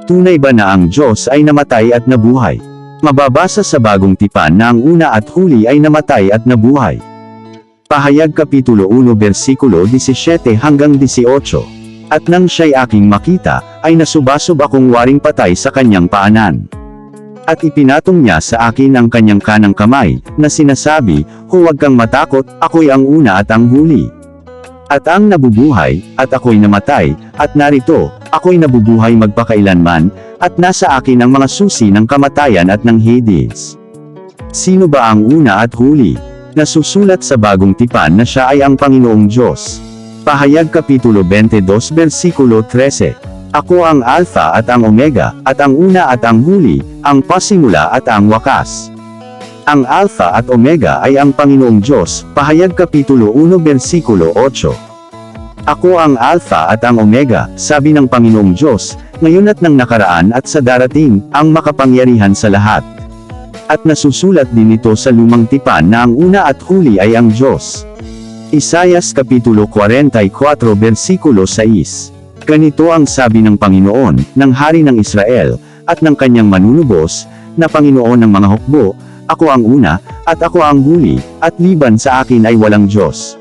Tunay ba na ang Diyos ay namatay at nabuhay? Mababasa sa Bagong Tipan na ang una at huli ay namatay at nabuhay. Pahayag Kapitulo 1 versikulo 17 hanggang 18. At nang siya'y aking makita, ay nasubasub akong waring patay sa kanyang paanan. At ipinatong niya sa akin ang kanyang kanang kamay, na sinasabi, huwag kang matakot, ako'y ang una at ang huli. At ang nabubuhay, at ako'y namatay, at narito, ako'y nabubuhay magpakailanman, at nasa akin ang mga susi ng kamatayan at ng Hades. Sino ba ang una at huli? Nasusulat sa Bagong Tipan na siya ay ang Panginoong Diyos. Pahayag Kapitulo 22 versikulo 13. Ako ang Alpha at ang Omega, at ang una at ang huli, ang pasimula at ang wakas. Ang Alpha at Omega ay ang Panginoong Diyos, Pahayag Kapitulo 1 versikulo 8. Ako ang Alpha at ang Omega, sabi ng Panginoong Diyos, ngayon at nang nakaraan at sa darating, ang makapangyarihan sa lahat. At nasusulat din ito sa Lumang Tipan na ang una at huli ay ang Diyos. Isayas Kapitulo 44 versikulo 6. Ganito ang sabi ng Panginoon, ng Hari ng Israel, at ng kanyang manunubos, na Panginoon ng mga hukbo, ako ang una, at ako ang huli, at liban sa akin ay walang Diyos.